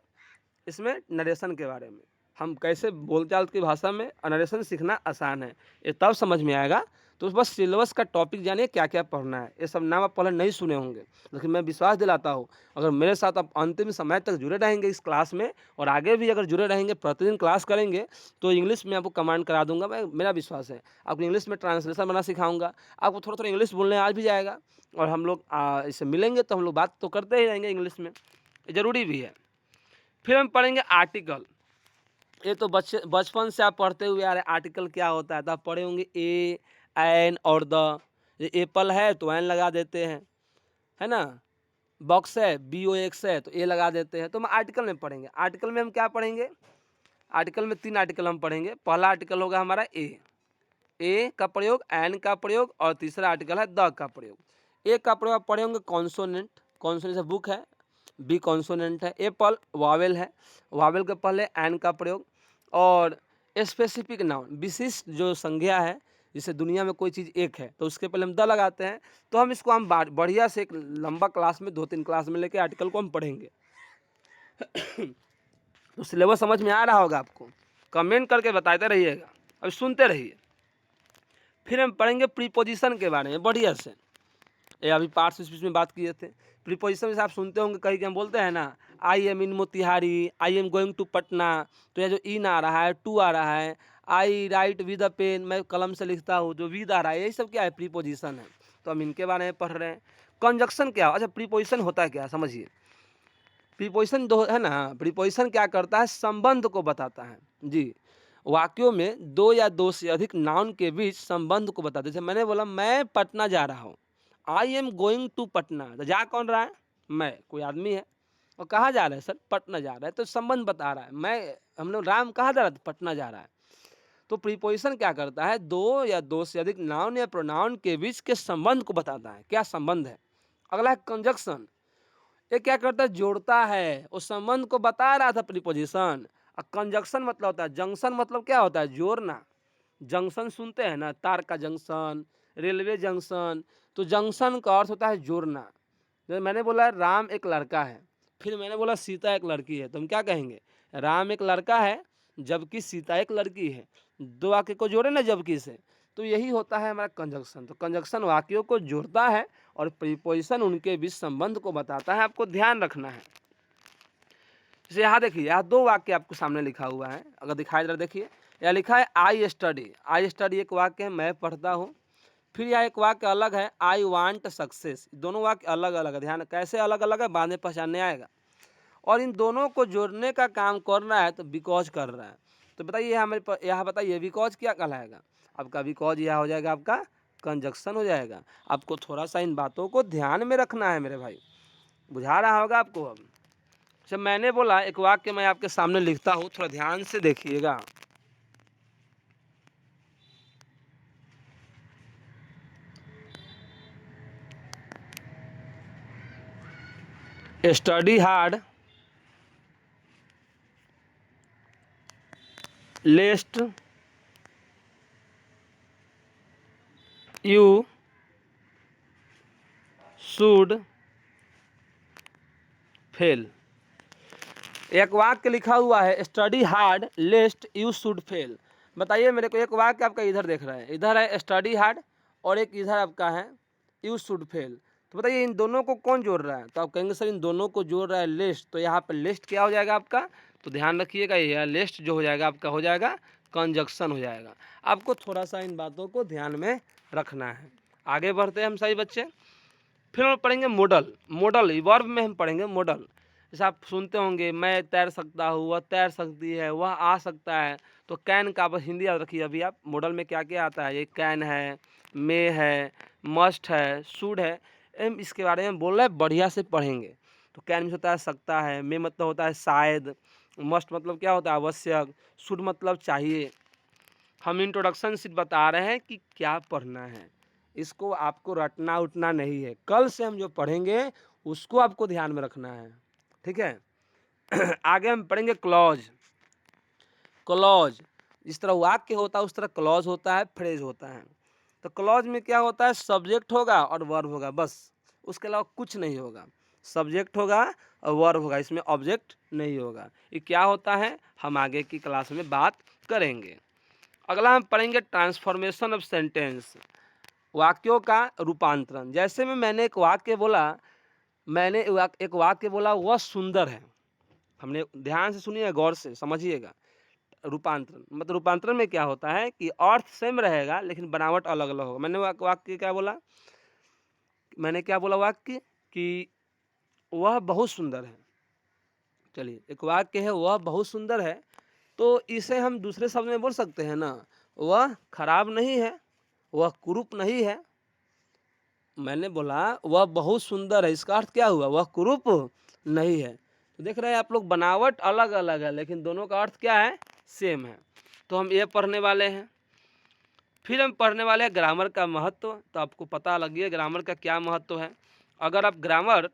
इसमें नरेशन के बारे में, हम कैसे बोलचाल की भाषा में नरेशन सीखना आसान है, ये तब समझ में आएगा। तो बस सिलेबस का टॉपिक जानिए क्या क्या पढ़ना है। ये सब नाम आप पहले नहीं सुने होंगे, लेकिन मैं विश्वास दिलाता हूँ अगर मेरे साथ आप अंतिम समय तक जुड़े रहेंगे इस क्लास में, और आगे भी अगर जुड़े रहेंगे, प्रतिदिन क्लास करेंगे, तो इंग्लिश में आपको कमांड करा दूंगा मैं। मेरा विश्वास है आपको इंग्लिश में ट्रांसलेशन बना सिखाऊंगा, आपको थोड़ा थोड़ा इंग्लिश बोलने आज भी जाएगा। और हम लोग इससे मिलेंगे तो हम लोग बात तो करते ही रहेंगे इंग्लिश में, ज़रूरी भी है। फिर हम पढ़ेंगे आर्टिकल। ये तो बचपन से आप पढ़ते हुए आ रहे, आर्टिकल क्या होता है तो आप पढ़े होंगे ए, एन और द। ये एप्पल है तो एन लगा देते हैं, है ना। बॉक्स है BOX है तो ए लगा देते हैं। तो हम आर्टिकल में पढ़ेंगे। आर्टिकल में हम क्या पढ़ेंगे? आर्टिकल में 3 आर्टिकल हम पढ़ेंगे। पहला आर्टिकल होगा हमारा ए का प्रयोग, एन का प्रयोग, और तीसरा आर्टिकल है द का प्रयोग। ए का प्रयोग आप पढ़े होंगे कॉन्सोनेंट, कॉन्सोनेंट से बुक है, बी कॉन्सोनेंट है, एप्पल वावेल है, वावेल के पहले एन का प्रयोग, और स्पेसिफिक नाउन विशिष्ट जो संज्ञा है, जैसे दुनिया में कोई चीज़ एक है तो उसके पहले हम द लगाते हैं। तो हम इसको हम बढ़िया से एक लंबा क्लास में 2-3 क्लास में लेके आर्टिकल को हम पढ़ेंगे। तो सिलेबस समझ में आ रहा होगा आपको? कमेंट करके बताते रहिएगा, अब सुनते रहिए। फिर हम पढ़ेंगे प्रीपोजिशन के बारे में बढ़िया से। ये अभी पार्ट्स स्पीच में बात किए थे। प्रीपोजिशन जैसे आप सुनते होंगे कहीं कि हम बोलते हैं ना, I am in Motihari, I am going to Patna, तो यह जो इन आ रहा है, टू आ रहा है, आई राइट विद अ पेन, मैं कलम से लिखता हूँ, जो विद आ रहा है, यही सब क्या है? प्रीपोजिशन है। तो हम इनके बारे में पढ़ रहे हैं। कंजक्शन क्या? अच्छा, प्रीपोजिशन होता है क्या, समझिए। प्रीपोजिशन दो है ना, प्रीपोजिशन क्या करता है? संबंध को बताता है जी। वाक्यों में दो या दो से अधिक नाउन के बीच संबंध को बताते हैं। जैसे मैंने बोला मैं पटना जा रहा हूँ, I am going to Patna, तो जा कौन रहा है? मैं, कोई आदमी है। और कहाँ जा रहा है सर? पटना जा रहा है, तो संबंध बता रहा है। मैं, हम लोग राम कहाँ जा रहा है? पटना जा रहा है। तो प्रीपोजिशन क्या करता है? दो या दो से अधिक नाउन या प्रोनाउन के बीच के संबंध को बताता है। क्या संबंध है? अगला है कंजक्शन। ये क्या करता है? जोड़ता है। उस संबंध को बता रहा था प्रीपोजिशन। और कंजक्शन मतलब होता है, जंक्शन मतलब क्या होता है? जोड़ना। जंक्शन सुनते हैं ना, तार का जंक्शन, रेलवे जंक्शन, तो जंक्शन का अर्थ होता है जोड़ना। जैसे मैंने बोला राम एक लड़का है, फिर मैंने बोला सीता एक लड़की है, तो हम क्या कहेंगे? राम एक लड़का है जबकि सीता एक लड़की है। दो वाक्य को जोड़े ना जबकि से, तो यही होता है हमारा कंजक्शन। तो कंजक्शन वाक्यों को जोड़ता है और प्रीपोजिशन उनके बीच संबंध को बताता है। आपको ध्यान रखना है। जैसे यहाँ देखिए, यहाँ 2 वाक्य आपको सामने लिखा हुआ है, अगर दिखाई दे रहा देखिए, यहाँ लिखा है आई स्टडी। आई स्टडी एक वाक्य है, मैं पढ़ता हूँ। फिर यह एक वाक्य अलग है, आई वांट सक्सेस। दोनों वाक्य अलग अलग है। ध्यान, कैसे अलग अलग है बाद में पहचानने आएगा। और इन दोनों को जोड़ने का काम कर रहा है तो बिकॉज कर रहा है। तो बताइए यहाँ बताइए बिकॉज क्या कहलाएगा? आपका बिकॉज यह हो जाएगा आपका कंजक्शन हो जाएगा। आपको थोड़ा सा इन बातों को ध्यान में रखना है मेरे भाई, बुझा रहा होगा आपको अब। जब मैंने बोला एक वाक्य मैं आपके सामने लिखता हूँ, थोड़ा ध्यान से देखिएगा। Study hard लेस्ट you should fail. एक वाक्य लिखा हुआ है study hard लेस्ट you should fail. बताइए मेरे को, एक वाक्य आपका इधर देख रहा है, इधर है स्टडी हार्ड और एक इधर आपका है यू शुड फेल। तो बताइए इन दोनों को कौन जोड़ रहा है? तो आप कहेंगे सर इन दोनों को जोड़ रहा है लिस्ट। तो यहाँ पर लिस्ट क्या हो जाएगा आपका? तो ध्यान रखिएगा, यह लिस्ट जो हो जाएगा आपका हो जाएगा कंजक्शन हो जाएगा। आपको थोड़ा सा इन बातों को ध्यान में रखना है। आगे बढ़ते हैं हम सही बच्चे। फिर हम पढ़ेंगे मॉडल। मॉडल वर्ब में हम पढ़ेंगे मॉडल। जैसे आप सुनते होंगे मैं तैर सकता हूँ, वह तैर सकती है, वह आ सकता है। तो कैन का बस हिंदी याद रखिए। अभी आप मॉडल में क्या क्या आता है? ये कैन है, मे है, मस्ट है, शुड है। इसके बारे में बोल रहे हैं, बढ़िया से पढ़ेंगे। तो कैन में होता है सकता है, मे मतलब होता है शायद, मस्ट मतलब क्या होता है? आवश्यक, शुड मतलब चाहिए। हम इंट्रोडक्शन से बता रहे हैं कि क्या पढ़ना है, इसको आपको रटना उठना नहीं है। कल से हम जो पढ़ेंगे उसको आपको ध्यान में रखना है, ठीक है। आगे हम पढ़ेंगे क्लॉज। क्लॉज जिस तरह वाक्य होता है उस तरह क्लॉज होता है, फ्रेज होता है। तो क्लॉज में क्या होता है? सब्जेक्ट होगा और वर्ब होगा, बस, उसके अलावा कुछ नहीं होगा। सब्जेक्ट होगा और वर्ब होगा, इसमें ऑब्जेक्ट नहीं होगा। ये क्या होता है हम आगे की क्लास में बात करेंगे। अगला हम पढ़ेंगे ट्रांसफॉर्मेशन ऑफ सेंटेंस, वाक्यों का रूपांतरण। जैसे में मैंने एक वाक्य बोला, मैंने एक वाक्य बोला वह सुंदर है। हमने ध्यान से सुनिए, गौर से समझिएगा। रूपांतरण मतलब रूपांतरण में क्या होता है कि अर्थ सेम रहेगा लेकिन बनावट अलग अलग होगा। मैंने वाक्य क्या बोला? मैंने क्या बोला वाक्य? कि वह बहुत सुंदर है। चलिए, एक वाक्य है वह बहुत सुंदर है, तो इसे हम दूसरे शब्द में बोल सकते हैं ना, वह खराब नहीं है, वह कुरूप नहीं है, मैंने बोला वह बहुत सुंदर है, इसका अर्थ क्या हुआ? वह कुरूप नहीं है। तो देख रहे हैं आप लोग, बनावट अलग-अलग है लेकिन दोनों का अर्थ क्या है? सेम है। तो हम ये पढ़ने वाले हैं। फिर हम पढ़ने वाले हैं ग्रामर का महत्व। तो आपको पता लग गया ग्रामर का क्या महत्व है। अगर आप ग्रामर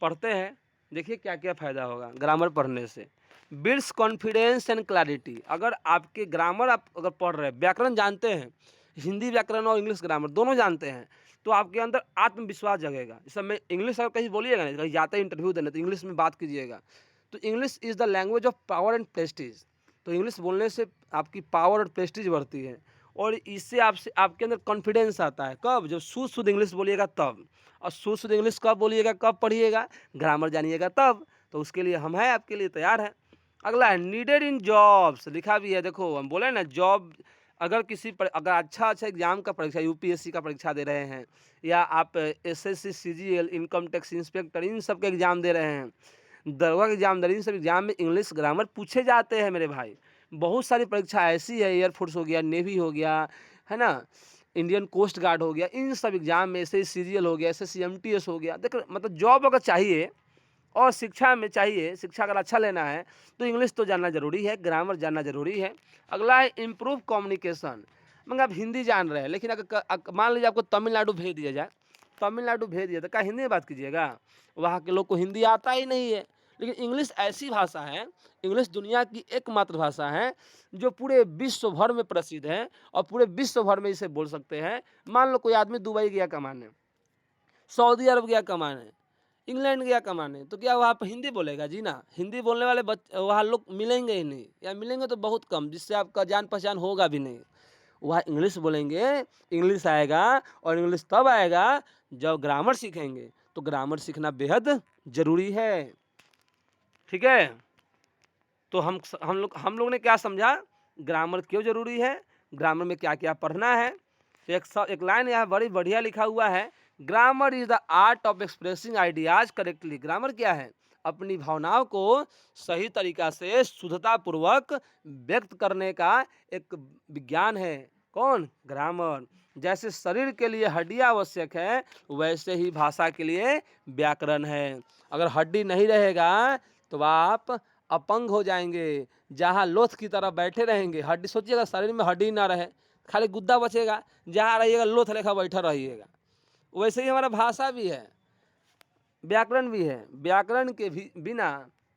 पढ़ते हैं, देखिए क्या क्या फ़ायदा होगा ग्रामर पढ़ने से। Builds confidence and clarity. अगर आपके ग्रामर आप अगर पढ़ रहे हैं, व्याकरण जानते हैं, हिंदी व्याकरण और इंग्लिश ग्रामर दोनों जानते हैं, तो आपके अंदर आत्मविश्वास जगेगा। इस समय इंग्लिश अगर कहीं बोलिएगा ना, कहीं जाते हैं इंटरव्यू देने तो इंग्लिश में बात कीजिएगा, तो English is the language of power and Prestige. तो इंग्लिश बोलने से आपकी पावर और प्रेस्टीज बढ़ती है और इससे आपसे आपके अंदर कॉन्फिडेंस आता है। कब? जब शुद्ध इंग्लिश बोलिएगा तब। और शुद्ध इंग्लिश कब बोलिएगा, कब पढ़िएगा? ग्रामर जानिएगा तब। तो उसके लिए हम हैं, आपके लिए तैयार हैं। अगला है नीडेड इन जॉब्स, लिखा भी है। देखो हम बोले ना, जॉब अगर अगर अच्छा एग्जाम का परीक्षा, यूपीएससी का परीक्षा दे रहे हैं, या आप SSC, CGL, income tax inspector, इन सब के एग्जाम दे रहे हैं, दरोगा के एग्जाम दे रहे हैं, इन सब एग्जाम में इंग्लिश ग्रामर पूछे जाते हैं मेरे भाई। बहुत सारी परीक्षा ऐसी है, एयरफोर्स हो गया, नेवी हो गया, है ना, इंडियन कोस्ट गार्ड हो गया, इन सब एग्जाम में एस सीजीएल हो गया, एसएससी एमटीएस हो गया। देखो मतलब जॉब अगर चाहिए और शिक्षा में चाहिए, शिक्षा अगर अच्छा लेना है तो इंग्लिश तो जानना जरूरी है, ग्रामर जानना जरूरी है। अगला है इम्प्रूव कम्युनिकेशन। मगर आप हिंदी जान रहे हैं लेकिन अगर मान लीजिए आपको तमिलनाडु भेज दिया जाए, तमिलनाडु भेज दिया तो क्या हिंदी में बात कीजिएगा? वहाँ के लोग को हिंदी आता ही नहीं है। लेकिन इंग्लिश ऐसी भाषा है, इंग्लिश दुनिया की एकमात्र भाषा है जो पूरे विश्व भर में प्रसिद्ध है और पूरे विश्व भर में इसे बोल सकते हैं। मान लो कोई आदमी दुबई गया कमाने, सऊदी अरब गया कमाने, इंग्लैंड गया कमाने, तो क्या वहाँ पर हिंदी बोलेगा? जी ना, हिंदी बोलने वाले वहाँ लोग मिलेंगे ही नहीं, या मिलेंगे तो बहुत कम, जिससे आपका जान पहचान होगा भी नहीं। वह इंग्लिश बोलेंगे, इंग्लिश आएगा, और इंग्लिश तब आएगा जब ग्रामर सीखेंगे। तो ग्रामर सीखना बेहद ज़रूरी है। ठीक है, तो हम लोग ने क्या समझा, ग्रामर क्यों ज़रूरी है, ग्रामर में क्या क्या पढ़ना है। तो एक लाइन यहाँ बड़ी बढ़िया लिखा हुआ है, grammar is the art of expressing ideas correctly. Grammar क्या है? अपनी भावनाओं को सही तरीका से शुद्धतापूर्वक व्यक्त करने का एक विज्ञान है। कौन? ग्रामर। जैसे शरीर के लिए हड्डियाँ आवश्यक है, वैसे ही भाषा के लिए व्याकरण है। अगर हड्डी नहीं रहेगा तो आप अपंग हो जाएंगे, जहाँ लोथ की तरह बैठे रहेंगे। हड्डी, सोचिएगा शरीर में हड्डी ना रहे, खाली गुद्दा बचेगा, जहाँ रहिएगा लोथ लेखा बैठा रहिएगा। वैसे ही हमारा भाषा भी है, व्याकरण भी है। व्याकरण के भी बिना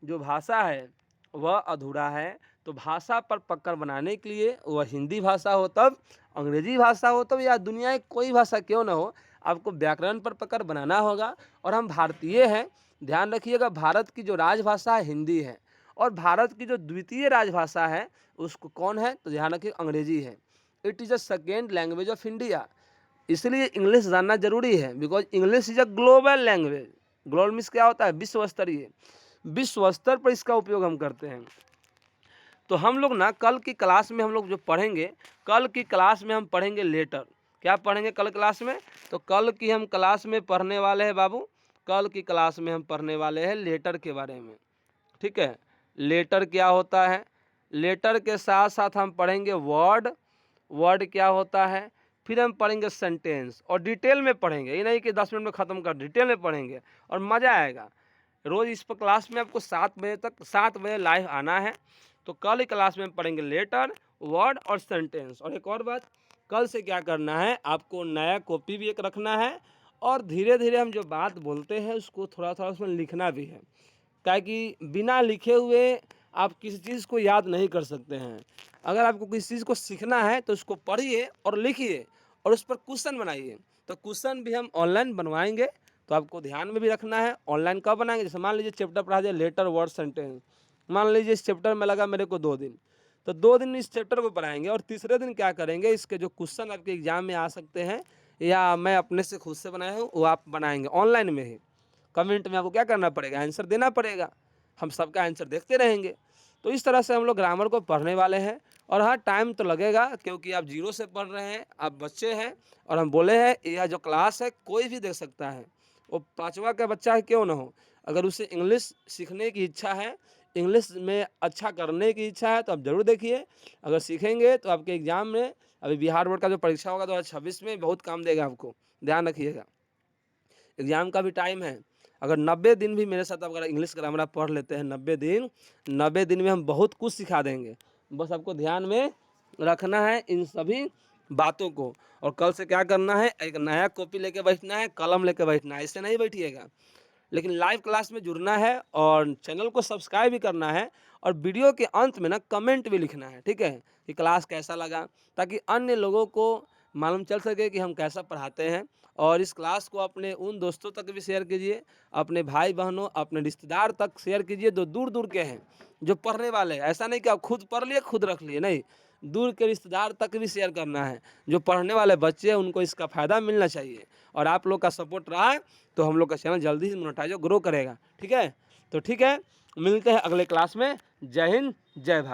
जो भाषा है वह अधूरा है। तो भाषा पर पकड़ बनाने के लिए, वह हिंदी भाषा हो तब, अंग्रेजी भाषा हो तब, या दुनिया की कोई भाषा क्यों ना हो, आपको व्याकरण पर पकड़ बनाना होगा। और हम भारतीय हैं, ध्यान रखिएगा, भारत की जो राजभाषा है हिंदी है, और भारत की जो द्वितीय राजभाषा है उसको कौन है? तो ध्यान रखिए, अंग्रेजी है। It is the second language of India. इसलिए इंग्लिश जानना जरूरी है, because English is a global language. Global means क्या होता है? विश्व स्तरीय। विश्व स्तर पर इसका उपयोग हम करते हैं। तो हम लोग ना कल की क्लास में हम लोग जो पढ़ेंगे, कल की क्लास में हम पढ़ेंगे लेटर। क्या पढ़ेंगे कल क्लास में? तो कल की हम क्लास में पढ़ने वाले हैं बाबू, कल की क्लास में हम पढ़ने वाले हैं लेटर के बारे में। ठीक है, लेटर क्या होता है, लेटर के साथ साथ हम पढ़ेंगे वर्ड, वर्ड क्या होता है, फिर हम पढ़ेंगे सेंटेंस, और डिटेल में पढ़ेंगे। ये नहीं कि 10 मिनट में ख़त्म कर, डिटेल में पढ़ेंगे और मज़ा आएगा। रोज़ इस पर क्लास में आपको 7 बजे लाइव आना है। तो कल ही क्लास में पढ़ेंगे लेटर, वर्ड और सेंटेंस। और एक और बात, कल से क्या करना है, आपको नया कॉपी भी एक रखना है, और धीरे धीरे हम जो बात बोलते हैं उसको थोड़ा थोड़ा उसमें लिखना भी है, ताकि बिना लिखे हुए आप किसी चीज़ को याद नहीं कर सकते हैं। अगर आपको किसी चीज़ को सीखना है तो उसको पढ़िए और लिखिए और उस पर क्वेश्चन बनाइए। तो क्वेश्चन भी हम ऑनलाइन बनवाएंगे, तो आपको ध्यान में भी रखना है। ऑनलाइन कब बनाएंगे? जैसे मान लीजिए चैप्टर पढ़ा जाए लेटर, वर्ड, सेंटेंस, मान लीजिए इस चैप्टर में लगा मेरे को 2 दिन, तो 2 दिन इस चैप्टर को पढ़ाएंगे, और तीसरे दिन क्या करेंगे, इसके जो क्वेश्चन आपके एग्जाम में आ सकते हैं या मैं अपने से खुद से बनाया हूँ वो आप बनाएंगे ऑनलाइन में ही। कमेंट में आपको क्या करना पड़ेगा? आंसर देना पड़ेगा। हम सबका आंसर देखते रहेंगे। तो इस तरह से हम लोग ग्रामर को पढ़ने वाले हैं। और हाँ, टाइम तो लगेगा, क्योंकि आप 0 से पढ़ रहे हैं, आप बच्चे हैं, और हम बोले हैं यह जो क्लास है कोई भी देख सकता है, वो 5वां का बच्चा है क्यों ना हो। अगर उसे इंग्लिश सीखने की इच्छा है, इंग्लिश में अच्छा करने की इच्छा है, तो आप ज़रूर देखिए। अगर सीखेंगे तो आपके एग्ज़ाम में, अभी बिहार बोर्ड का जो परीक्षा होगा 2026 में, बहुत काम देगा आपको, ध्यान रखिएगा। एग्ज़ाम का भी टाइम है। अगर 90 दिन भी मेरे साथ अगर इंग्लिश ग्रामर आप पढ़ लेते हैं 90 दिन में हम बहुत कुछ सिखा देंगे। बस आपको ध्यान में रखना है इन सभी बातों को। और कल से क्या करना है, एक नया कॉपी लेके बैठना है, कलम लेके बैठना है, इससे नहीं बैठिएगा। लेकिन लाइव क्लास में जुड़ना है और चैनल को सब्सक्राइब भी करना है और वीडियो के अंत में ना कमेंट भी लिखना है, ठीक है? कि क्लास कैसा लगा, ताकि अन्य लोगों को मालूम चल सके कि हम कैसा पढ़ाते हैं। और इस क्लास को अपने उन दोस्तों तक भी शेयर कीजिए, अपने भाई-बहनों, अपने रिश्तेदार तक शेयर कीजिए जो दूर-दूर के हैं, जो पढ़ने वाले हैं। ऐसा नहीं कि आप खुद पढ़ लिए, खुद रख लिए, नहीं। दूर के रिश्तेदार तक भी शेयर करना है। जो पढ़ने वाले बच्चे हैं उनको इसका फ़ायदा मिलना चाहिए और आप लोग का सपोर्ट रहा तो हम लोग का चैनल जल्दी ही मोनेटाइज ग्रो करेगा, ठीक है? तो ठीक है, मिलते हैं अगले क्लास में। जय हिंद, जय भारत।